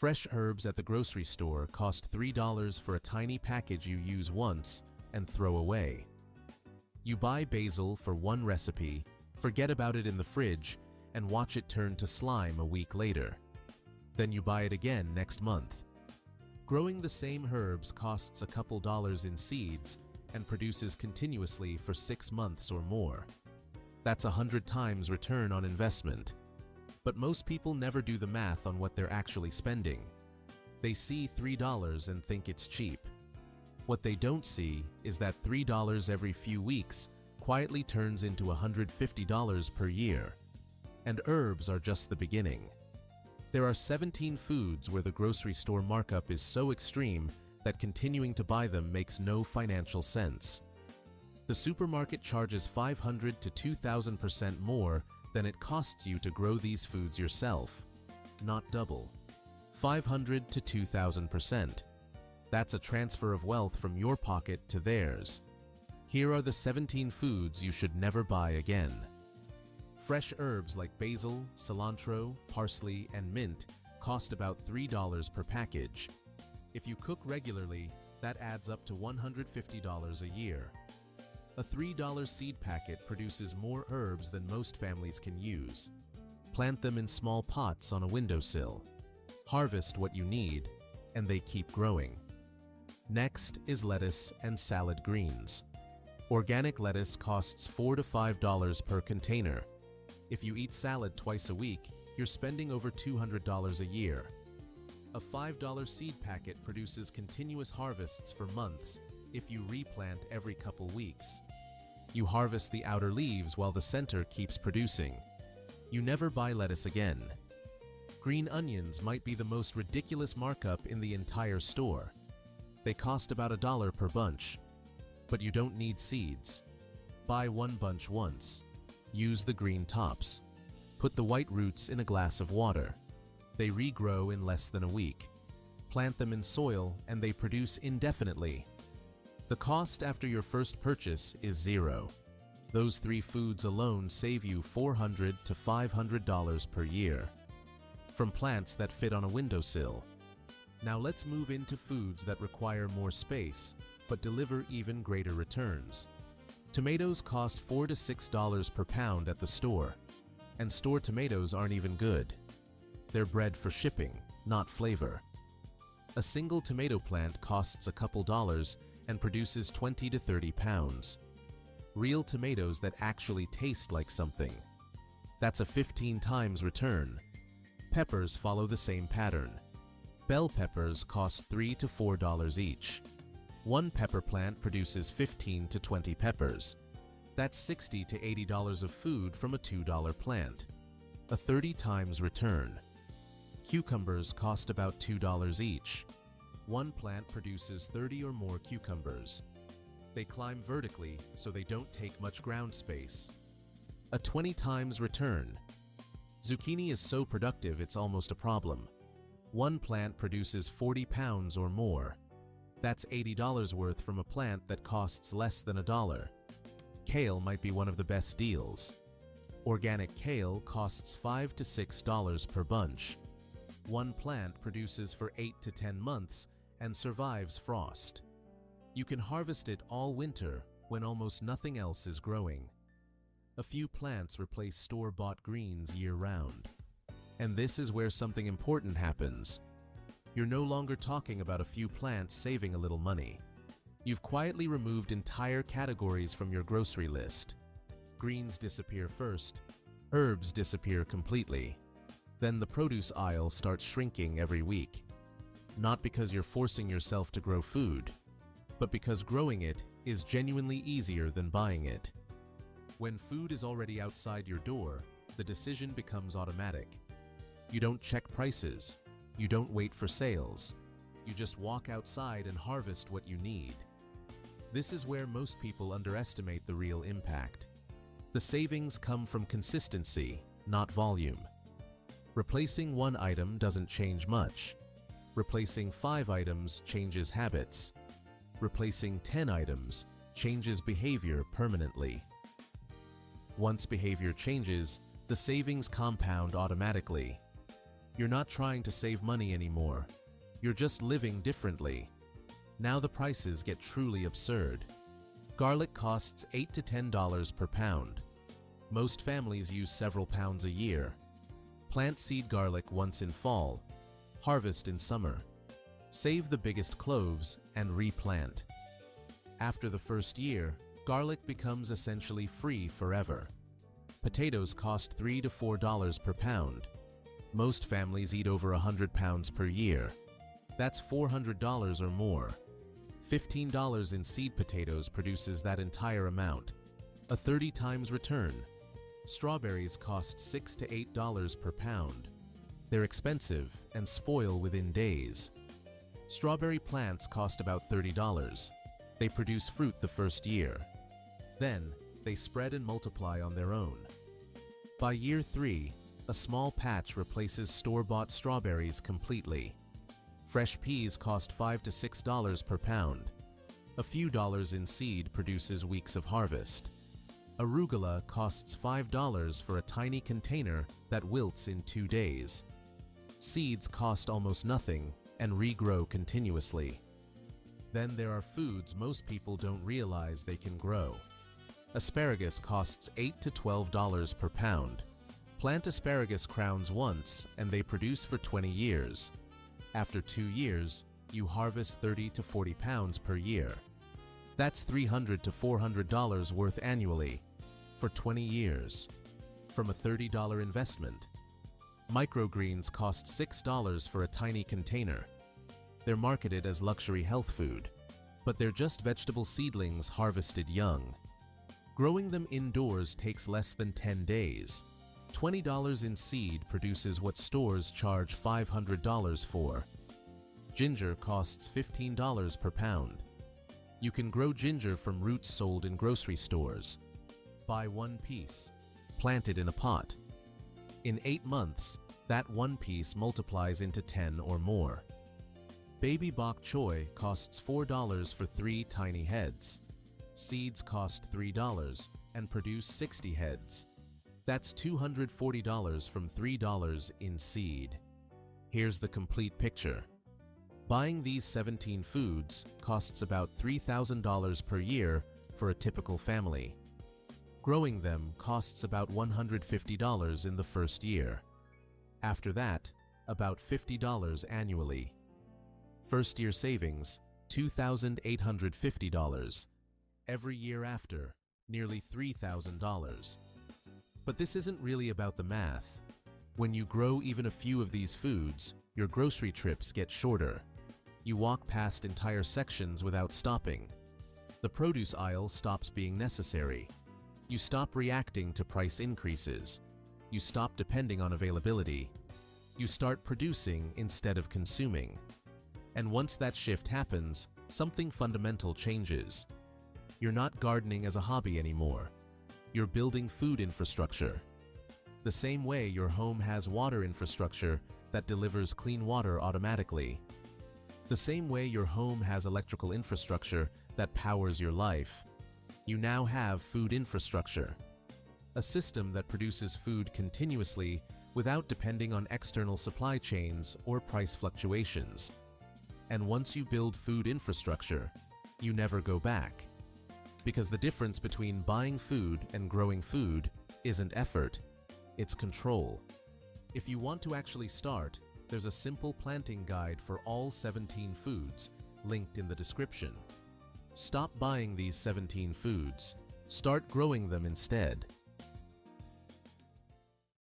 Fresh herbs at the grocery store cost $3 for a tiny package you use once and throw away. You buy basil for one recipe, forget about it in the fridge, and watch it turn to slime a week later. Then you buy it again next month. Growing the same herbs costs a couple dollars in seeds and produces continuously for 6 months or more. That's 100 times return on investment. But most people never do the math on what they're actually spending. They see $3 and think it's cheap. What they don't see is that $3 every few weeks quietly turns into $150 per year. And herbs are just the beginning. There are 17 foods where the grocery store markup is so extreme that continuing to buy them makes no financial sense. The supermarket charges 500 to 2,000% more than it costs you to grow these foods yourself. Not double. 500 to 2,000%. That's a transfer of wealth from your pocket to theirs. Here are the 17 foods you should never buy again. Fresh herbs like basil, cilantro, parsley, and mint cost about $3 per package. If you cook regularly, that adds up to $150 a year. A $3 seed packet produces more herbs than most families can use. Plant them in small pots on a windowsill. Harvest what you need, and they keep growing. Next is lettuce and salad greens. Organic lettuce costs $4 to $5 per container. If you eat salad twice a week, you're spending over $200 a year. A $5 seed packet produces continuous harvests for months if you replant every couple weeks. You harvest the outer leaves while the center keeps producing. You never buy lettuce again. Green onions might be the most ridiculous markup in the entire store. They cost about $1 per bunch. But you don't need seeds. Buy one bunch once. Use the green tops. Put the white roots in a glass of water. They regrow in less than a week. Plant them in soil and they produce indefinitely. The cost after your first purchase is $0. Those 3 foods alone save you $400 to $500 per year. From plants that fit on a windowsill. Now let's move into foods that require more space, but deliver even greater returns. Tomatoes cost $4 to $6 per pound at the store, and store tomatoes aren't even good. They're bred for shipping, not flavor. A single tomato plant costs a couple dollars and produces 20 to 30 pounds. Real tomatoes that actually taste like something. That's a 15 times return. Peppers follow the same pattern. Bell peppers cost $3 to $4 each. One pepper plant produces 15 to 20 peppers. That's $60 to $80 of food from a $2 plant. A 30 times return. Cucumbers cost about $2 each. One plant produces 30 or more cucumbers. They climb vertically, so they don't take much ground space. A 20 times return. Zucchini is so productive it's almost a problem. One plant produces 40 pounds or more. That's $80 worth from a plant that costs less than $1. Kale might be one of the best deals. Organic kale costs $5 to $6 per bunch. One plant produces for 8 to 10 months and survives frost. You can harvest it all winter when almost nothing else is growing. A few plants replace store-bought greens year-round. And this is where something important happens. You're no longer talking about a few plants saving a little money. You've quietly removed entire categories from your grocery list. Greens disappear first. Herbs disappear completely. Then the produce aisle starts shrinking every week. Not because you're forcing yourself to grow food, but because growing it is genuinely easier than buying it. When food is already outside your door, the decision becomes automatic. You don't check prices. You don't wait for sales. You just walk outside and harvest what you need. This is where most people underestimate the real impact. The savings come from consistency, not volume. Replacing one item doesn't change much. Replacing 5 items changes habits. Replacing 10 items changes behavior permanently. Once behavior changes, the savings compound automatically. You're not trying to save money anymore. You're just living differently. Now the prices get truly absurd. Garlic costs $8 to $10 per pound. Most families use several pounds a year. Plant seed garlic once in fall. Harvest in summer. Save the biggest cloves and replant. After the first year, garlic becomes essentially free forever. Potatoes cost $3 to $4 per pound. Most families eat over 100 pounds per year. That's $400 or more. $15 in seed potatoes produces that entire amount, a 30 times return. Strawberries cost $6 to $8 per pound. They're expensive and spoil within days. Strawberry plants cost about $30. They produce fruit the first year. Then, they spread and multiply on their own. By year 3, a small patch replaces store-bought strawberries completely. Fresh peas cost $5 to $6 per pound. A few dollars in seed produces weeks of harvest. Arugula costs $5 for a tiny container that wilts in 2 days. Seeds cost almost nothing and regrow continuously. Then there are foods most people don't realize they can grow. Asparagus costs $8 to $12 per pound. Plant asparagus crowns once and they produce for 20 years. After 2 years, you harvest 30 to 40 pounds per year. That's $300 to $400 worth annually for 20 years from a $30 investment. Microgreens cost $6 for a tiny container. They're marketed as luxury health food, but they're just vegetable seedlings harvested young. Growing them indoors takes less than 10 days. $20 in seed produces what stores charge $500 for. Ginger costs $15 per pound. You can grow ginger from roots sold in grocery stores. Buy 1 piece. Plant it in a pot. In 8 months, that 1 piece multiplies into 10 or more. Baby bok choy costs $4 for 3 tiny heads. Seeds cost $3 and produce 60 heads. That's $240 from $3 in seed. Here's the complete picture. Buying these 17 foods costs about $3,000 per year for a typical family. Growing them costs about $150 in the first year. After that, about $50 annually. First year savings, $2,850. Every year after, nearly $3,000. But this isn't really about the math. When you grow even a few of these foods, your grocery trips get shorter. You walk past entire sections without stopping. The produce aisle stops being necessary. You stop reacting to price increases. You stop depending on availability. You start producing instead of consuming. And once that shift happens, something fundamental changes. You're not gardening as a hobby anymore. You're building food infrastructure. The same way your home has water infrastructure that delivers clean water automatically. The same way your home has electrical infrastructure that powers your life. You now have food infrastructure. A system that produces food continuously without depending on external supply chains or price fluctuations. And once you build food infrastructure, you never go back. Because the difference between buying food and growing food isn't effort, it's control. If you want to actually start, there's a simple planting guide for all 17 foods linked in the description. Stop buying these 17 foods. Start growing them instead.